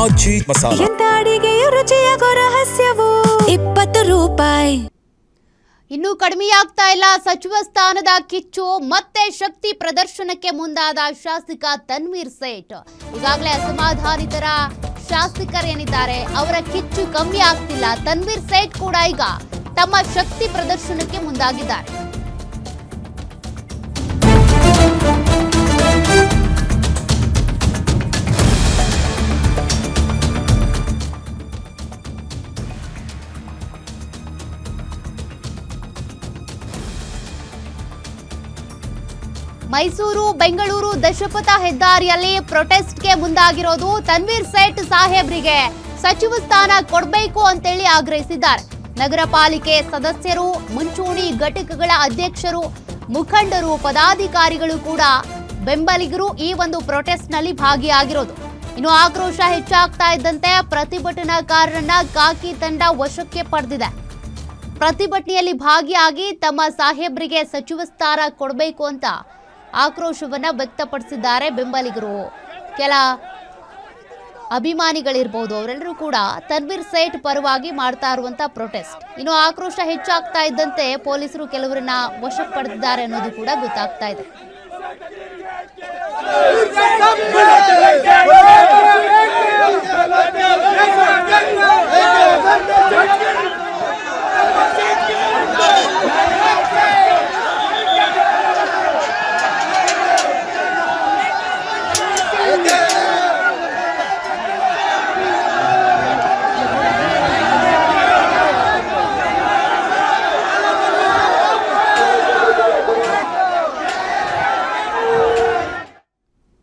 ಆಜಿ ಮಸಾಲ. ಎಂತ ಅಡಿಗೆಯ ರುಚಿಯಾಗೋ ರಹಸ್ಯವು 20 ರೂಪಾಯಿ. ಇನ್ನೂ ಕಡಿಮೆಯಾಗ್ತಾ ಇಲ್ಲ ಸಚಿವ ಸ್ಥಾನದ ಕಿಚ್ಚು. ಮತ್ತೆ ಶಕ್ತಿ ಪ್ರದರ್ಶನಕ್ಕೆ ಮುಂದಾದ ಶಾಸಕ ತನ್ವೀರ್ ಸೇಠ್. ಈಗಾಗಲೇ ಅಸಮಾಧಾನಿತರ ಶಾಸಕರೇನಿದ್ದಾರೆ ಅವರ ಕಿಚ್ಚು ಕಮ್ಮಿ ಆಗ್ತಿಲ್ಲ. ತನ್ವೀರ್ ಸೇಠ್ ಕೂಡ ಈಗ ತಮ್ಮ ಶಕ್ತಿ ಪ್ರದರ್ಶನಕ್ಕೆ ಮುಂದಾಗಿದ್ದಾರೆ. ಮೈಸೂರು ಬೆಂಗಳೂರು ದಶಪಥ ಹೆದ್ದಾರಿಯಲ್ಲಿ ಪ್ರೊಟೆಸ್ಟ್ಗೆ ಮುಂದಾಗಿರೋದು ತನ್ವೀರ್ ಸೇಠ್ ಸಾಹೇಬ್ರಿಗೆ ಸಚಿವ ಸ್ಥಾನ ಕೊಡಬೇಕು ಅಂತೇಳಿ ಆಗ್ರಹಿಸಿದ್ದಾರೆ. ನಗರ ಪಾಲಿಕೆ ಸದಸ್ಯರು, ಮುಂಚೂಣಿ ಘಟಕಗಳ ಅಧ್ಯಕ್ಷರು, ಮುಖಂಡರು, ಪದಾಧಿಕಾರಿಗಳು ಕೂಡ ಬೆಂಬಲಿಗರು ಈ ಒಂದು ಪ್ರೊಟೆಸ್ಟ್ನಲ್ಲಿ ಭಾಗಿಯಾಗಿರೋದು. ಇನ್ನು ಆಕ್ರೋಶ ಹೆಚ್ಚಾಗ್ತಾ ಇದ್ದಂತೆ ಪ್ರತಿಭಟನಾಕಾರರನ್ನ ಖಾಕಿ ತಂಡ ವಶಕ್ಕೆ ಪಡೆದಿದೆ. ಪ್ರತಿಭಟನೆಯಲ್ಲಿ ಭಾಗಿಯಾಗಿ ತಮ್ಮ ಸಾಹೇಬ್ರಿಗೆ ಸಚಿವ ಸ್ಥಾನ ಕೊಡಬೇಕು ಅಂತ ಆಕ್ರೋಶವನ್ನ ವ್ಯಕ್ತಪಡಿಸಿದ್ದಾರೆ ಬೆಂಬಲಿಗರು. ಕೆಲ ಅಭಿಮಾನಿಗಳಿರ್ಬೋದು, ಅವರೆಲ್ಲರೂ ಕೂಡ ತನ್ವೀರ್ ಸೇಠ್ ಪರವಾಗಿ ಮಾಡ್ತಾ ಇರುವಂತ ಪ್ರೊಟೆಸ್ಟ್. ಇನ್ನು ಆಕ್ರೋಶ ಹೆಚ್ಚಾಗ್ತಾ ಇದ್ದಂತೆ ಪೊಲೀಸರು ಕೆಲವರನ್ನ ವಶಕ್ಕೆ ಪಡೆದಿದ್ದಾರೆ ಅನ್ನೋದು ಕೂಡ ಗೊತ್ತಾಗ್ತಾ ಇದೆ.